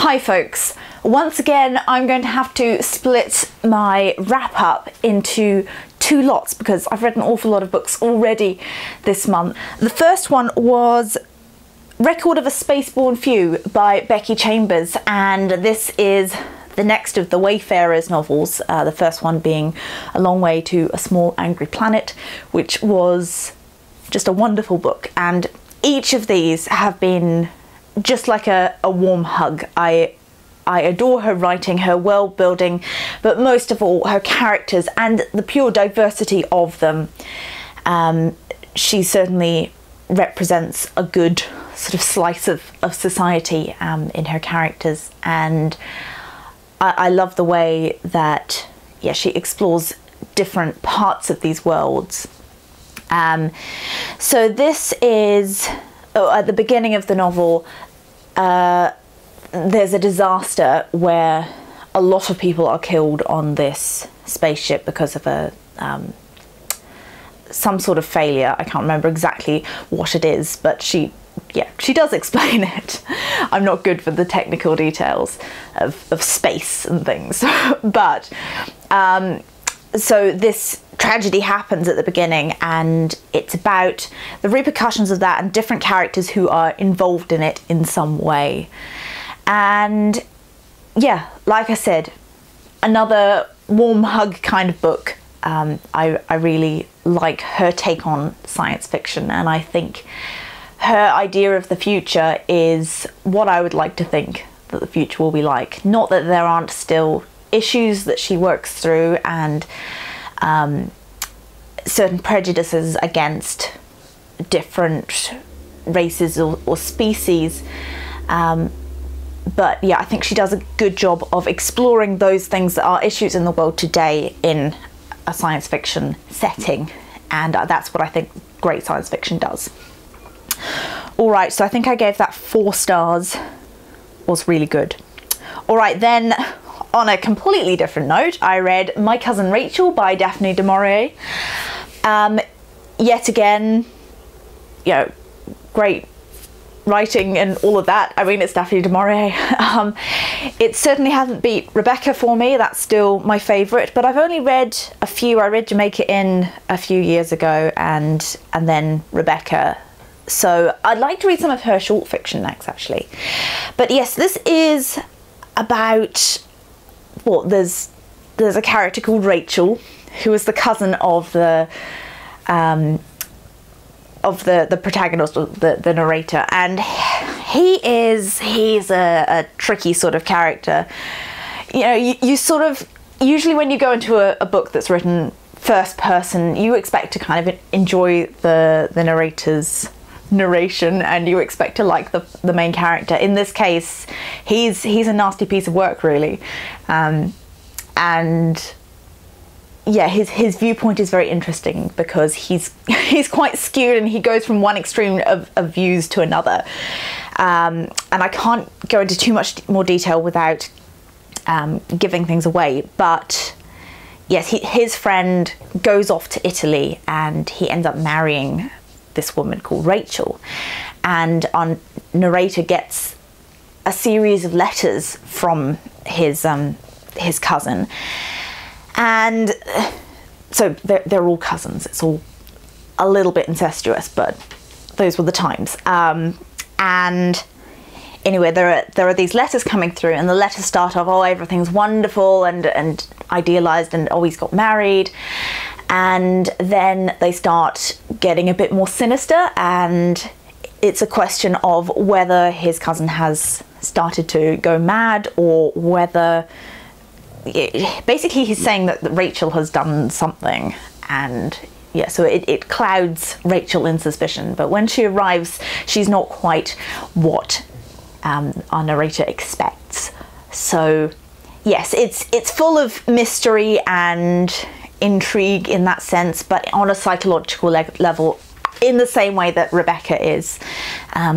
Hi folks, once again I'm going to have to split my wrap up into two lots because I've read an awful lot of books already this month. The first one was Record of a Spaceborn Few by Becky Chambers, and this is the next of the Wayfarers novels, the first one being A Long Way to a Small Angry Planet, which was just a wonderful book, and each of these have been just like a warm hug. I adore her writing, her world building, but most of all her characters and the pure diversity of them. She certainly represents a good sort of slice of society in her characters, and I love the way that she explores different parts of these worlds. So this is at the beginning of the novel. There's a disaster where a lot of people are killed on this spaceship because of some sort of failure. I can't remember exactly what it is, but she does explain it. I'm not good for the technical details of space and things, but so this tragedy happens at the beginning, and it's about the repercussions of that and different characters who are involved in it in some way. And yeah, like I said, another warm hug kind of book. I really like her take on science fiction, and I think her idea of the future is what I would like to think that the future will be like. Not that there aren't still issues that she works through, and certain prejudices against different races or species, but yeah, I think she does a good job of exploring those things that are issues in the world today in a science fiction setting, and that's what I think great science fiction does. Alright, so I think I gave that 4 stars. Was really good. Alright, then on a completely different note, I read My Cousin Rachel by Daphne du Maurier. Yet again, you know, great writing and all of that. I mean, it's Daphne du Maurier. It certainly hasn't beat Rebecca for me. That's still my favourite, but I've only read a few. I read Jamaica Inn a few years ago, and then Rebecca. So I'd like to read some of her short fiction next, actually. But yes, this is about, well, there's a character called Rachel, who is the cousin of the protagonist, the narrator, and he's a tricky sort of character. You know, you sort of, usually when you go into a book that's written first person, you expect to kind of enjoy the narrator's narration, and you expect to like the main character. In this case, he's a nasty piece of work, really, and yeah, his viewpoint is very interesting because he's quite skewed, and he goes from one extreme of views to another, and I can't go into too much more detail without giving things away, but yes, his friend goes off to Italy, and he ends up marrying this woman called Rachel, and our narrator gets a series of letters from his cousin, and so they're all cousins. It's all a little bit incestuous, but those were the times. And anyway, there are these letters coming through, and the letters start off, oh, everything's wonderful and idealized, and oh, he's got married. And then they start getting a bit more sinister, and it's a question of whether his cousin has started to go mad, or whether, basically he's saying that Rachel has done something, and yeah, so it clouds Rachel in suspicion. But when she arrives, she's not quite what our narrator expects. So yes, it's full of mystery and intrigue in that sense, but on a psychological level, in the same way that Rebecca is.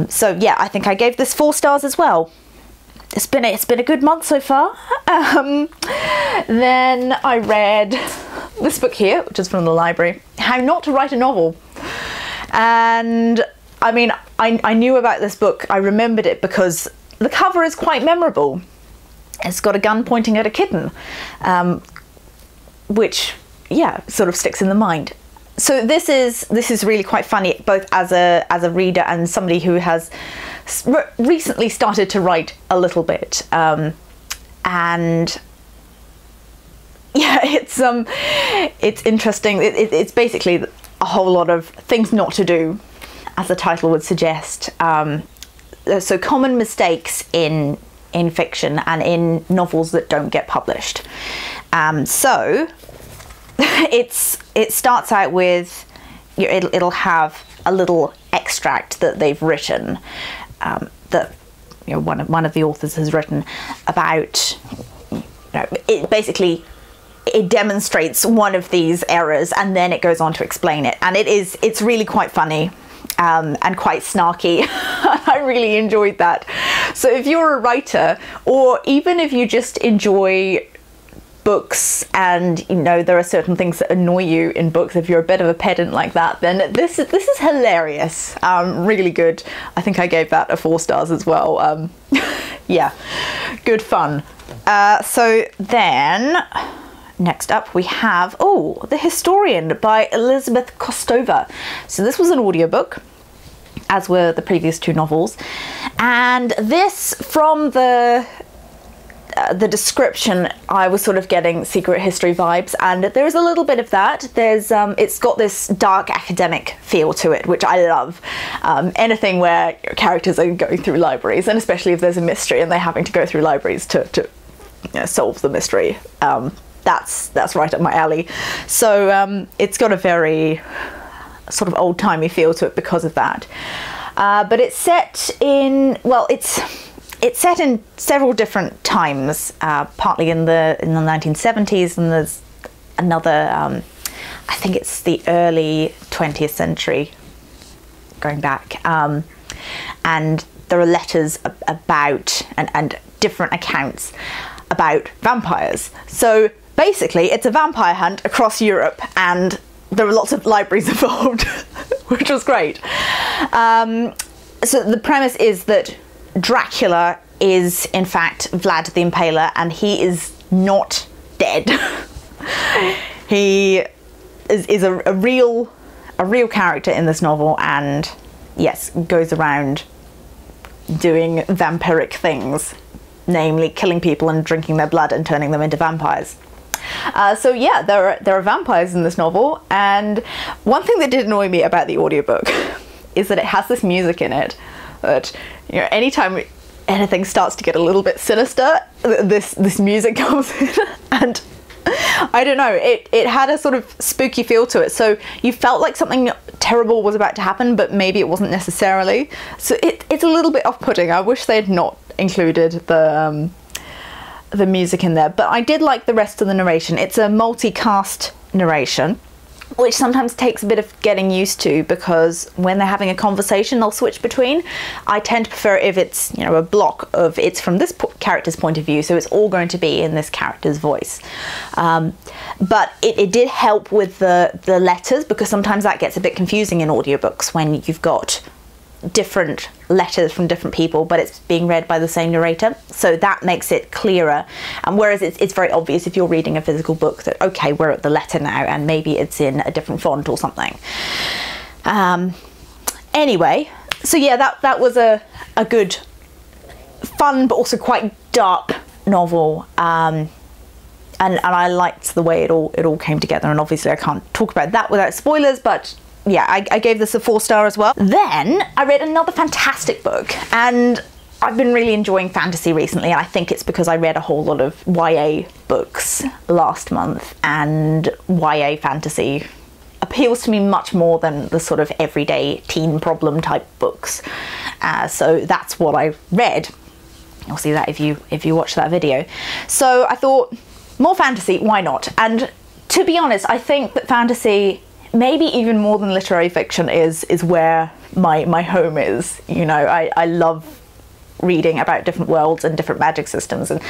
So yeah, I think I gave this 4 stars as well. It's been a good month so far. Then I read this book here, which is from the library, How Not to Write a Novel. And I mean, I knew about this book. I remembered it because the cover is quite memorable. It's got a gun pointing at a kitten, which, yeah, sort of sticks in the mind. So this is really quite funny, both as a reader and somebody who has recently started to write a little bit, and yeah, it's interesting. It's basically a whole lot of things not to do, as the title would suggest. So common mistakes in fiction and in novels that don't get published. So it starts out with, it'll have a little extract that they've written, that one of the authors has written about. It demonstrates one of these errors, and then it goes on to explain it, and it's really quite funny. And quite snarky. I really enjoyed that. So if you're a writer, or even if you just enjoy books and there are certain things that annoy you in books, if you're a bit of a pedant like that, then this is hilarious. Really good. I think I gave that a 4 stars as well. Yeah, good fun. So then next up we have The Historian by Elizabeth Kostova. So this was an audiobook, as were the previous 2 novels, and this, from the description, I was sort of getting secret history vibes, and there's a little bit of that. There's it's got this dark academic feel to it, which I love. Anything where characters are going through libraries, and especially if there's a mystery and they're having to go through libraries to solve the mystery. That's right up my alley. So it's got a very sort of old-timey feel to it because of that. But it's set in, well, it's set in several different times, partly in the 1970s, and there's another, I think it's the early 20th century going back, and there are letters about and different accounts about vampires. So basically it's a vampire hunt across Europe, and there were lots of libraries involved, which was great. So the premise is that Dracula is in fact Vlad the Impaler, and he is not dead. He is a real character in this novel, and yes, goes around doing vampiric things, namely killing people and drinking their blood and turning them into vampires. So yeah, there are vampires in this novel, and one thing that did annoy me about the audiobook is that it has this music in it that, anytime anything starts to get a little bit sinister, this music comes in, and I don't know, it had a sort of spooky feel to it, so you felt like something terrible was about to happen, but maybe it wasn't necessarily. So it's a little bit off-putting. I wish they had not included the music in there, but I did like the rest of the narration. It's a multicast narration, which sometimes takes a bit of getting used to, because when they're having a conversation they'll switch between. I tend to prefer if it's a block of it's from this character's point of view, so it's all going to be in this character's voice. But it did help with the letters, because sometimes that gets a bit confusing in audiobooks when you've got different letters from different people, but it's being read by the same narrator, so that makes it clearer. And whereas it's very obvious if you're reading a physical book that, okay, we're at the letter now, and maybe it's in a different font or something. Anyway, so yeah, that was a good, fun, but also quite dark novel. And I liked the way it all came together, and obviously I can't talk about that without spoilers, but yeah, I gave this a 4-star as well. Then I read another fantastic book, and I've been really enjoying fantasy recently, and I think it's because I read a whole lot of YA books last month, and YA fantasy appeals to me much more than the sort of everyday teen problem type books. So that's what I read. You'll see that if you watch that video. So I thought, more fantasy, why not? And to be honest, I think that fantasy, maybe even more than literary fiction, is where my home is. I love reading about different worlds and different magic systems, and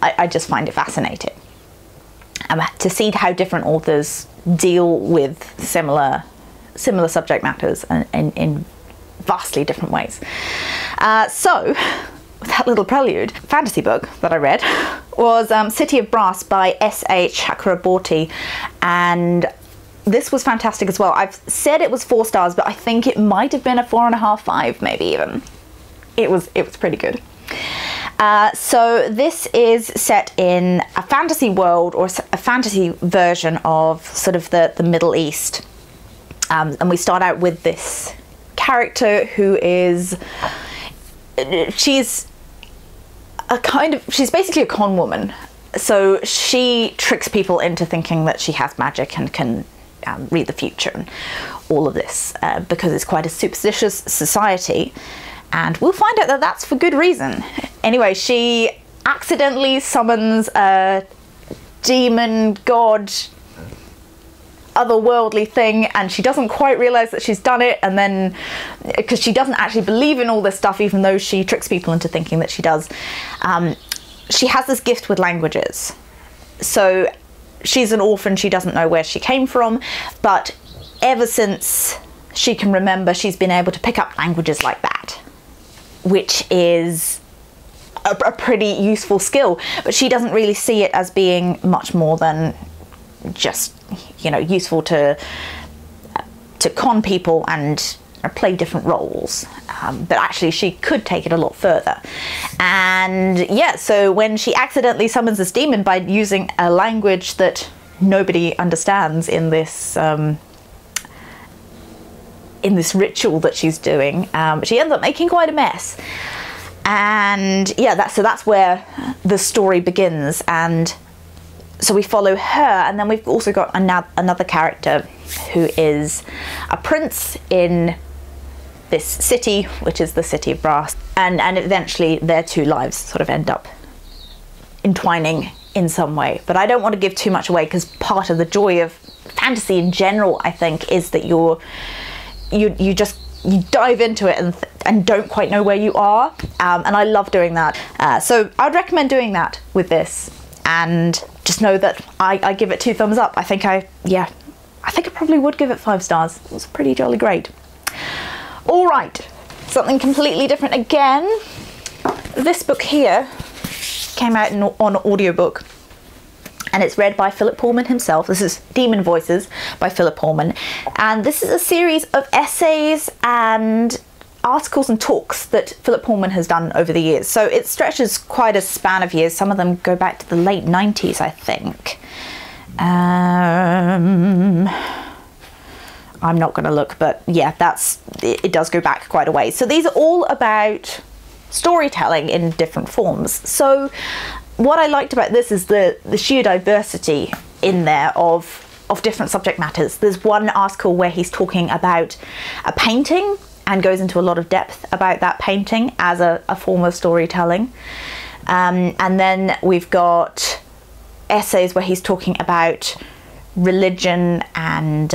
I just find it fascinating. To see how different authors deal with similar subject matters in vastly different ways. So that little prelude, fantasy book that I read was City of Brass by S.A. Chakraborty, and this was fantastic as well. I've said it was 4 stars, but I think it might have been a 4.5, 5, maybe even. It was pretty good. So this is set in a fantasy world, or a fantasy version of sort of the Middle East. And we start out with this character who is, she's basically a con woman. So she tricks people into thinking that she has magic and can read the future and all of this, because it's quite a superstitious society. And we'll find out that that's for good reason. Anyway, she accidentally summons a demon, god, otherworldly thing, and she doesn't quite realize that she's done it, and then, because she doesn't actually believe in all this stuff, even though she tricks people into thinking that she does, she has this gift with languages. So she's an orphan, she doesn't know where she came from, but ever since she can remember, she's been able to pick up languages like that, which is a pretty useful skill, but she doesn't really see it as being much more than just, you know, useful to con people and play different roles. But actually she could take it a lot further. And yeah, so when she accidentally summons this demon by using a language that nobody understands in this ritual that she's doing, she ends up making quite a mess. And yeah, that's where the story begins. And so we follow her, and then we've also got another character who is a prince in this city, which is the City of Brass, and eventually their 2 lives sort of end up entwining in some way. But I don't want to give too much away, because part of the joy of fantasy in general, I think, is that you dive into it and don't quite know where you are, and I love doing that. So I'd recommend doing that with this, and just know that I give it 2 thumbs up. I think I probably would give it 5 stars. It was pretty jolly great. All right, something completely different again. This book here came out on audiobook, and it's read by Philip Pullman himself. This is Demon Voices by Philip Pullman, and this is a series of essays and articles and talks that Philip Pullman has done over the years. So it stretches quite a span of years. Some of them go back to the late 90s, I think. I'm not going to look, but yeah, it does go back quite a way. So these are all about storytelling in different forms. So what I liked about this is the sheer diversity in there of different subject matters. There's one article where he's talking about a painting and goes into a lot of depth about that painting as a form of storytelling. And then we've got essays where he's talking about religion and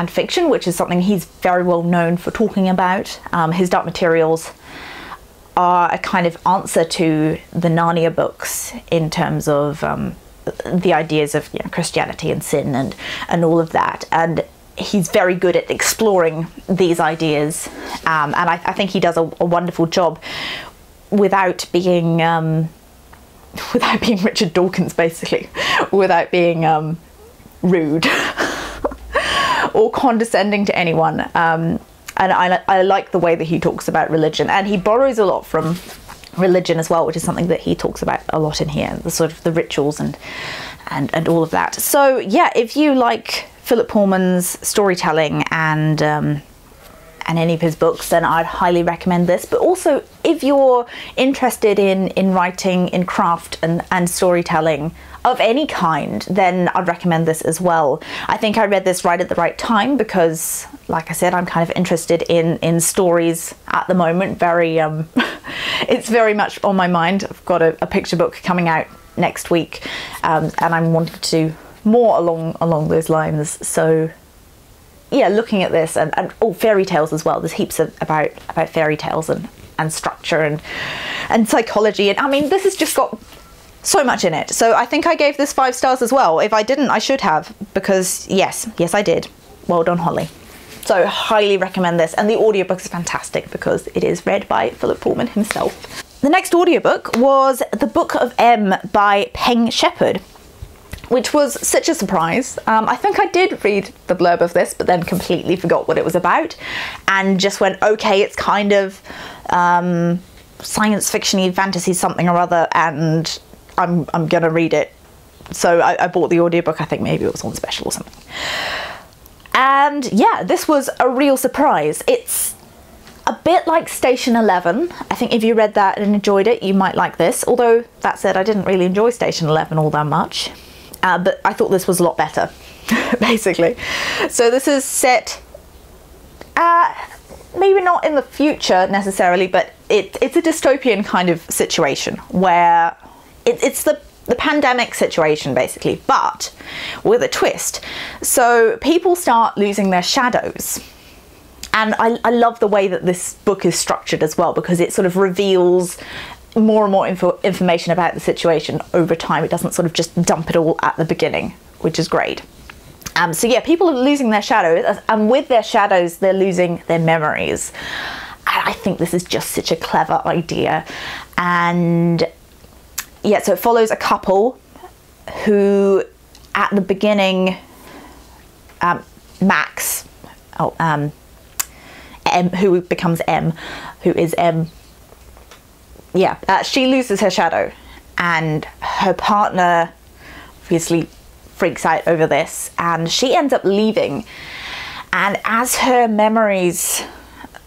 fiction, which is something he's very well known for talking about. His Dark Materials are a kind of answer to the Narnia books in terms of the ideas of, you know, Christianity and sin and all of that. And he's very good at exploring these ideas, and I think he does a wonderful job without being Richard Dawkins, basically, without being rude or condescending to anyone. And I like the way that he talks about religion, and he borrows a lot from religion as well, which is something that he talks about a lot in here, the sort of the rituals and all of that. So yeah, if you like Philip Pullman's storytelling and any of his books, then I'd highly recommend this. But also, if you're interested in writing, in craft and storytelling of any kind, then I'd recommend this as well. I think I read this right at the right time because, like I said, I'm kind of interested in stories at the moment. It's very much on my mind. I've got a picture book coming out next week, and I'm wanting to do more along those lines. So yeah, looking at this and fairy tales as well. There's heaps about fairy tales and structure and psychology, and I mean, this has just got so much in it. So I think I gave this 5 stars as well. If I didn't, I should have, because yes I did. Well done, Holly. So highly recommend this, and the audiobook is fantastic because it is read by Philip Pullman himself. The next audiobook was The Book of M by Peng Shepherd, which was such a surprise. I think I did read the blurb of this, but then completely forgot what it was about and just went, okay, it's kind of science fiction-y, fantasy something or other, and I'm gonna read it. So I bought the audiobook. I think maybe it was on special or something. And yeah, this was a real surprise. It's a bit like Station 11. I think if you read that and enjoyed it, you might like this. Although, that said, I didn't really enjoy Station 11 all that much. But I thought this was a lot better, basically. So this is set, maybe not in the future necessarily, but it's a dystopian kind of situation where it's the pandemic situation, basically, but with a twist. So people start losing their shadows. And I love the way that this book is structured as well, because it sort of reveals more and more information about the situation over time. It doesn't sort of just dump it all at the beginning, which is great. So yeah, people are losing their shadows, and with their shadows, they're losing their memories. And I think this is just such a clever idea. And yeah, so it follows a couple who, at the beginning, Max, M, who becomes M, who is M, yeah, she loses her shadow, and her partner obviously freaks out over this, and she ends up leaving. And as her memories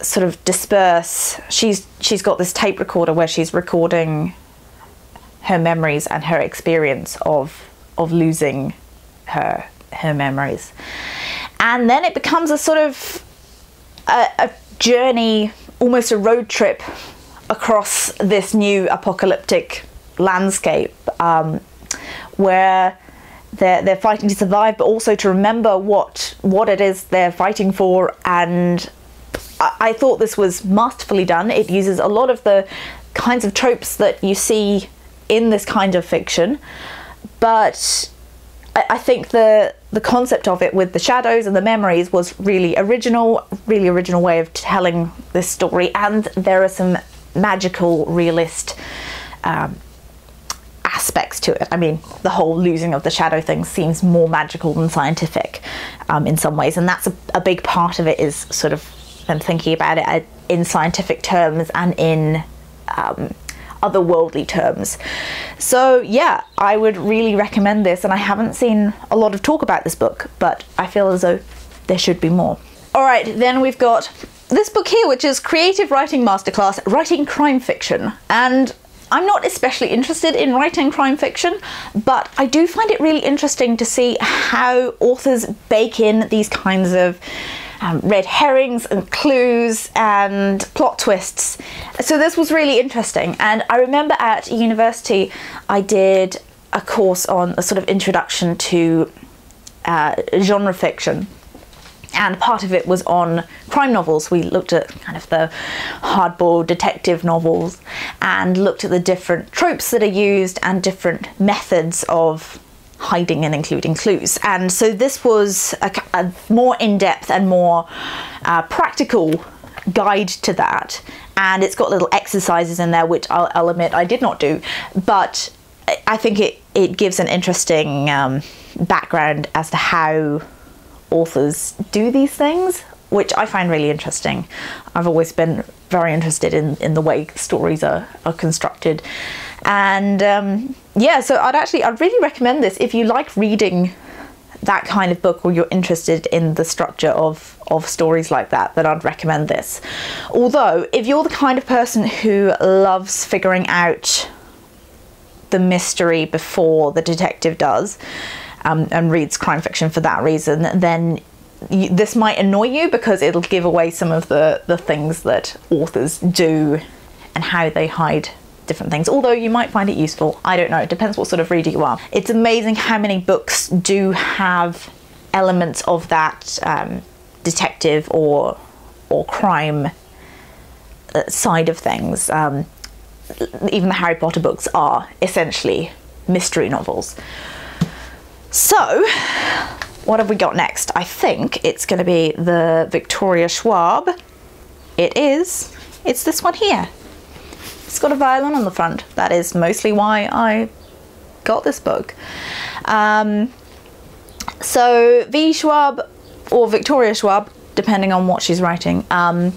sort of disperse, she's got this tape recorder where she's recording her memories and her experience of losing her memories. And then it becomes a sort of a journey, almost a road trip across this new apocalyptic landscape, where they're fighting to survive, but also to remember what it is they're fighting for. And I thought this was masterfully done. It uses a lot of the kinds of tropes that you see in this kind of fiction, but I think the concept of it with the shadows and the memories was really original way of telling this story. And there are some magical, realist aspects to it. I mean, the whole losing of the shadow thing seems more magical than scientific in some ways, and that's a big part of it, is sort of them thinking about it in scientific terms and in otherworldly terms. So yeah, I would really recommend this, and I haven't seen a lot of talk about this book, but I feel as though there should be more. Alright, then we've got this book here, which is Creative Writing Masterclass, Writing Crime Fiction. And I'm not especially interested in writing crime fiction, but I do find it really interesting to see how authors bake in these kinds of red herrings and clues and plot twists. So this was really interesting. And I remember at university I did a course on a sort of introduction to genre fiction, and part of it was on crime novels. We looked at kind of the hardboiled detective novels and looked at the different tropes that are used and different methods of hiding and including clues. And so this was a more in-depth and more practical guide to that, and it's got little exercises in there which I'll admit I did not do, but I think it gives an interesting background as to how authors do these things, which I find really interesting. I've always been very interested in the way stories are constructed. And yeah, so I'd really recommend this if you like reading that kind of book, or you're interested in the structure of stories like that, then I'd recommend this. Although, if you're the kind of person who loves figuring out the mystery before the detective does, and reads crime fiction for that reason, then this might annoy you, because it'll give away some of the things that authors do and how they hide different things. Although you might find it useful, I don't know, it depends what sort of reader you are. It's amazing how many books do have elements of that detective or crime side of things. Even the Harry Potter books are essentially mystery novels. So, what have we got next? I think it's going to be the Victoria Schwab. It's this one here. it's got a violin on the front. That is mostly why I got this book. So V. Schwab, or Victoria Schwab, depending on what she's writing, I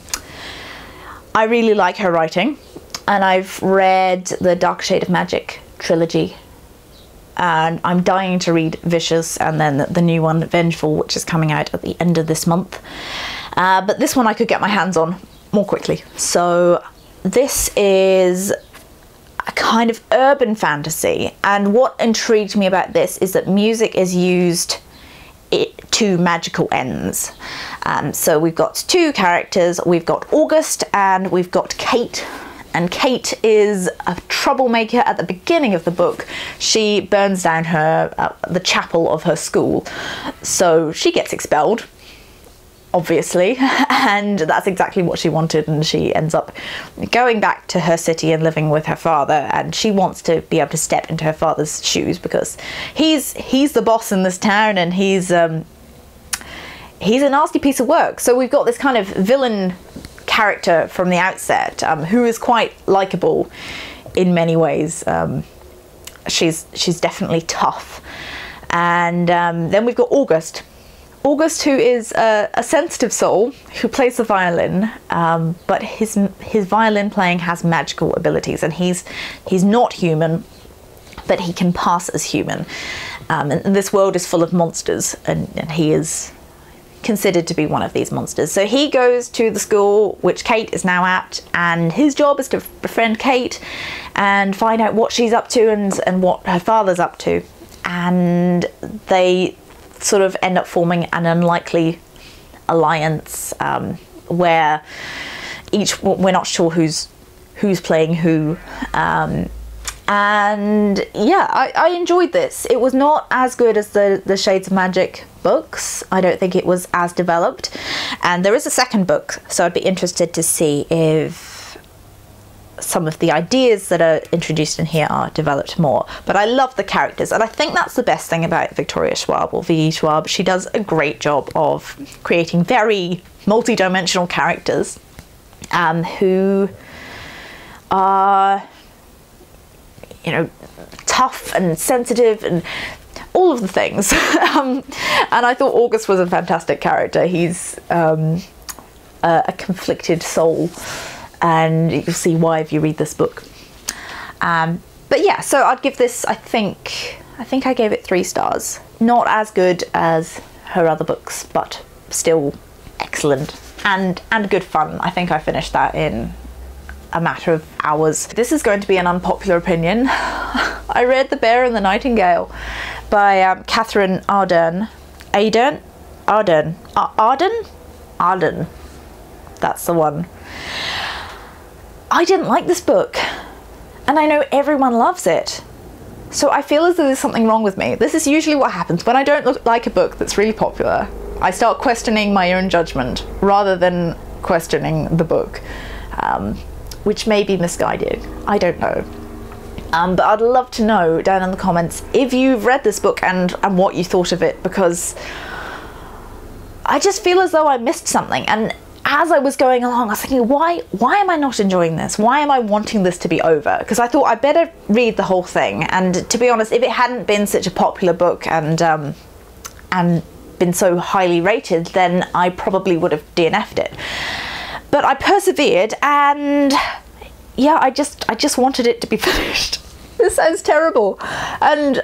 really like her writing, and I've read the Dark Shade of Magic trilogy, and I'm dying to read Vicious, and then the new one, Vengeful, which is coming out at the end of this month. But this one I could get my hands on more quickly. So this is a kind of urban fantasy, and what intrigued me about this is that music is used to magical ends. So we've got two characters. We've got August and we've got Kate. And Kate is a troublemaker at the beginning of the book. She burns down the chapel of her school, so she gets expelled, obviously, and that's exactly what she wanted, and she ends up going back to her city and living with her father, and she wants to be able to step into her father's shoes because he's the boss in this town, and he's a nasty piece of work. So we've got this kind of villain character from the outset, who is quite likable in many ways. She's definitely tough. And then we've got August, who is a sensitive soul who plays the violin, but his violin playing has magical abilities, and he's not human, but he can pass as human. And this world is full of monsters, and he is considered to be one of these monsters. So he goes to the school which Kate is now at, and his job is to befriend Kate and find out what she's up to and what her father's up to. And they sort of end up forming an unlikely alliance, where we're not sure who's playing who. And yeah, I enjoyed this. It was not as good as the Shades of Magic books. I don't think it was as developed. And there is a second book, so I'd be interested to see if some of the ideas that are introduced in here are developed more. But I love the characters, and I think that's the best thing about Victoria Schwab, or V. Schwab. She does a great job of creating very multi-dimensional characters who are, you know, tough and sensitive and all of the things. And I thought August was a fantastic character. He's a conflicted soul, and you'll see why if you read this book. But yeah, so I'd give this, I think I gave it 3 stars. Not as good as her other books, but still excellent and good fun. I think I finished that in a matter of hours. This is going to be an unpopular opinion. I read The Bear and the Nightingale by Katherine Arden. Arden. That's the one. I didn't like this book, and I know everyone loves it. So I feel as though there's something wrong with me. This is usually what happens when I don't like a book that's really popular. I start questioning my own judgment rather than questioning the book. Which may be misguided, I don't know. But I'd love to know down in the comments if you've read this book and what you thought of it, because I just feel as though I missed something. And as I was going along, I was thinking, why am I not enjoying this? Why am I wanting this to be over? Because I thought I'd better read the whole thing. And to be honest, if it hadn't been such a popular book and been so highly rated, then I probably would have DNF'd it. But I persevered, and yeah, I just wanted it to be finished. This sounds terrible. And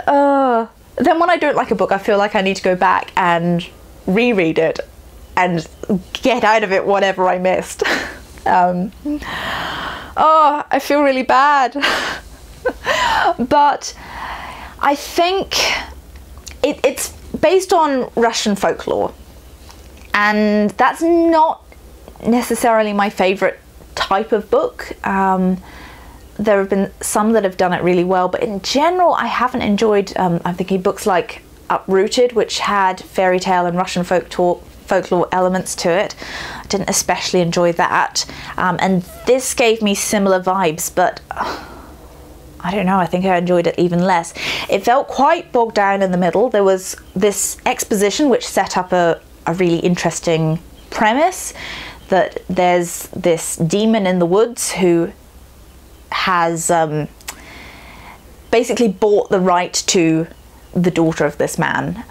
then when I don't like a book, I feel like I need to go back and reread it and get out of it whatever I missed. Oh, I feel really bad. But I think it's based on Russian folklore, and that's not necessarily my favorite type of book. There have been some that have done it really well, but in general I haven't enjoyed, I'm thinking books like Uprooted, which had fairy tale and Russian folklore elements to it. I didn't especially enjoy that, and this gave me similar vibes, but I don't know, I think I enjoyed it even less. It felt quite bogged down in the middle. There was this exposition which set up a really interesting premise, that there's this demon in the woods who has basically bought the right to the daughter of this man,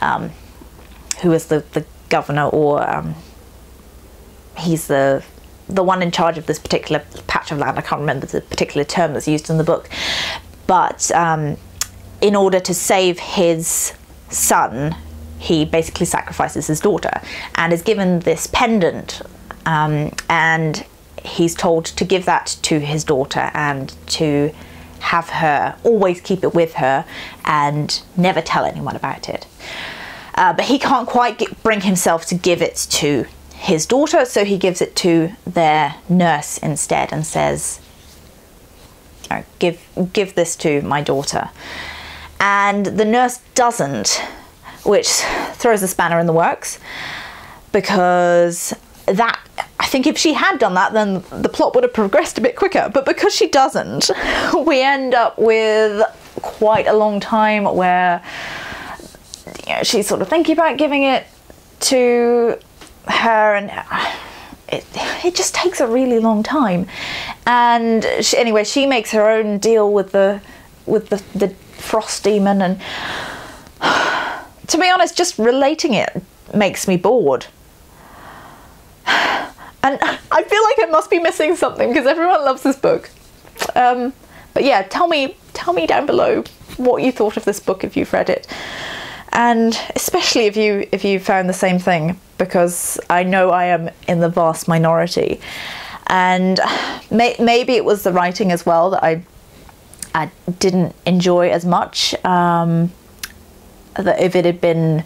who is the governor, or he's the one in charge of this particular patch of land. I can't remember the particular term that's used in the book, but in order to save his son, he basically sacrifices his daughter and is given this pendant, and he's told to give that to his daughter and to have her always keep it with her and never tell anyone about it. But he can't quite bring himself to give it to his daughter, so he gives it to their nurse instead and says, "Oh, give this to my daughter." And the nurse doesn't, which throws a spanner in the works, because that, I think if she had done that, then the plot would have progressed a bit quicker. But because she doesn't, we end up with quite a long time where, you know, she's sort of thinking about giving it to her, and it just takes a really long time. And anyway, she makes her own deal with the frost demon, and to be honest, just relating it makes me bored. And I feel like I must be missing something because everyone loves this book. But yeah, tell me down below what you thought of this book if you've read it, and especially if you found the same thing, because I know I am in the vast minority. And maybe it was the writing as well that I didn't enjoy as much. That if it had been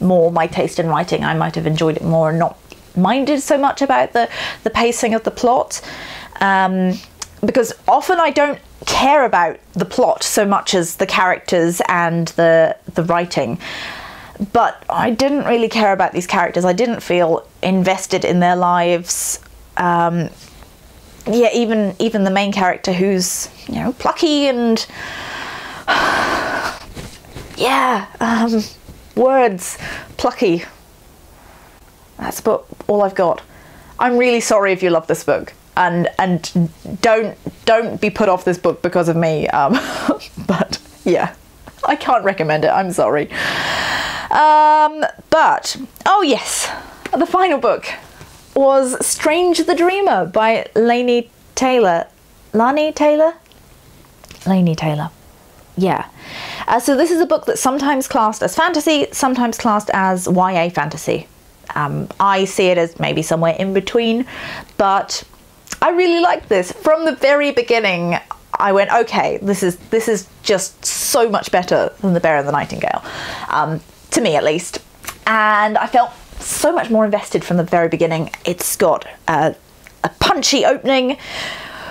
more my taste in writing, I might have enjoyed it more and not minded so much about the pacing of the plot, because often I don't care about the plot so much as the characters and the writing. But I didn't really care about these characters. I didn't feel invested in their lives. Yeah, even the main character, who's, you know, plucky and yeah, words, plucky. That's about all I've got. I'm really sorry if you love this book, and don't be put off this book because of me. But yeah, I can't recommend it. I'm sorry. But oh yes, the final book was Strange the Dreamer by Laini Taylor. Laini Taylor? Laini Taylor. Yeah. So this is a book that's sometimes classed as fantasy, sometimes classed as YA fantasy. I see it as maybe somewhere in between, but I really liked this. From the very beginning, I went, okay, this is just so much better than The Bear and the Nightingale, to me at least. And I felt so much more invested from the very beginning. It's got a punchy opening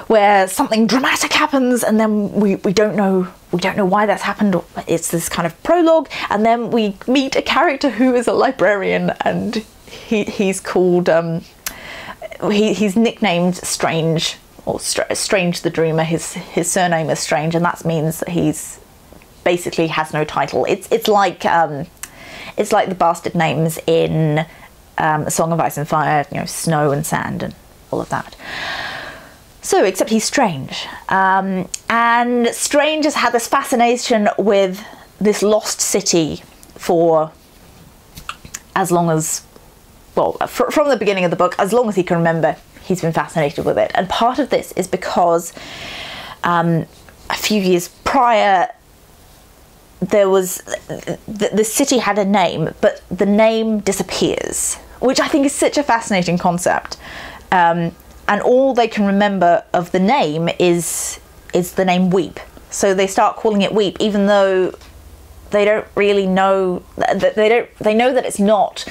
where something dramatic happens, and then we don't know why that's happened. It's this kind of prologue, and then we meet a character who is a librarian, and he's called he's nicknamed Strange, or Strange the Dreamer. His surname is Strange, and that means that he's basically has no title. It's like the bastard names in A Song of Ice and Fire, you know, Snow and Sand and all of that. So, except he's strange. And Strange has had this fascination with this lost city for as long as, well, from the beginning of the book, as long as he can remember, he's been fascinated with it. And part of this is because a few years prior, there was, the city had a name, but the name disappears, which I think is such a fascinating concept. And all they can remember of the name is the name Weep. So they start calling it Weep, even though they don't really know that they know that it's not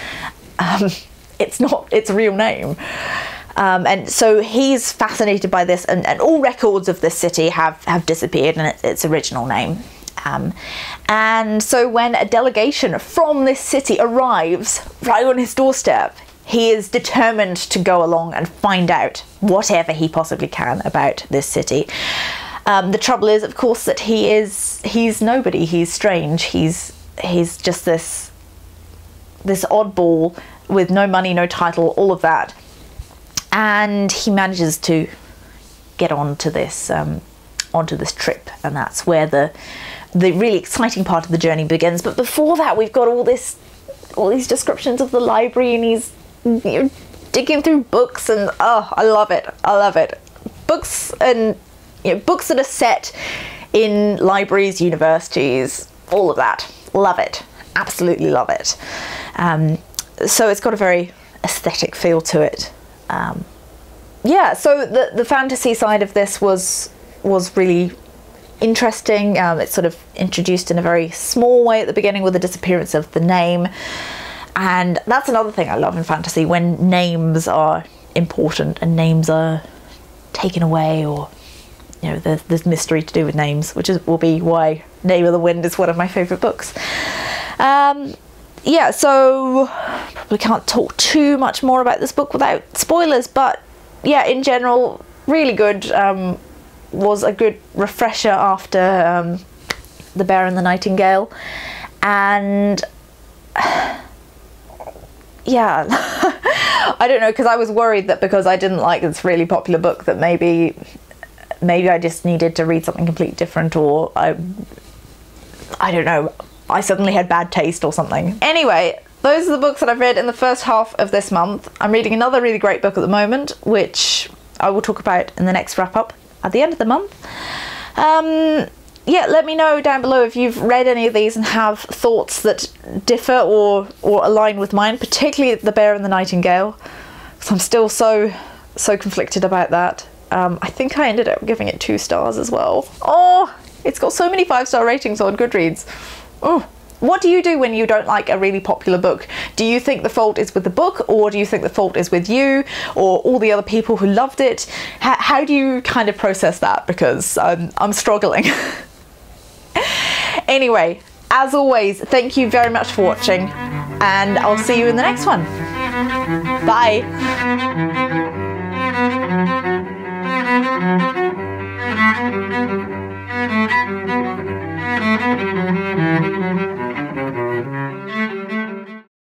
its real name. And so he's fascinated by this, and all records of this city have disappeared, and its original name. And so when a delegation from this city arrives right on his doorstep, he is determined to go along and find out whatever he possibly can about this city. The trouble is, of course, that he's nobody. He's strange. He's just this oddball with no money, no title, all of that. And he manages to get on to this onto this trip, and that's where the really exciting part of the journey begins. But before that, we've got all these descriptions of the library, and he's, you know, digging through books, and oh, I love it. Books, and, you know, books that are set in libraries, universities, all of that. Love it, absolutely love it. So it's got a very aesthetic feel to it. Yeah, so the fantasy side of this was really interesting. It's sort of introduced in a very small way at the beginning with the disappearance of the name, and that's another thing I love in fantasy, when names are important and names are taken away, or, you know, there's mystery to do with names, which will be why Name of the Wind is one of my favourite books. Yeah, so probably can't talk too much more about this book without spoilers, but yeah, in general, really good. Was a good refresher after The Bear and the Nightingale, and yeah, I don't know, because I was worried that because I didn't like this really popular book that maybe I just needed to read something completely different, or I don't know, I suddenly had bad taste or something. Anyway, those are the books that I've read in the first half of this month. I'm reading another really great book at the moment, which I will talk about in the next wrap-up at the end of the month. Yeah, let me know down below if you've read any of these and have thoughts that differ or align with mine, particularly The Bear and the Nightingale, because I'm still so conflicted about that. I think I ended up giving it 2 stars as well. Oh, it's got so many 5-star ratings on Goodreads. Oh. What do you do when you don't like a really popular book? Do you think the fault is with the book, or do you think the fault is with you or all the other people who loved it? How do you kind of process that? Because I'm struggling. Anyway, as always, thank you very much for watching, and I'll see you in the next one. Bye. Thank you.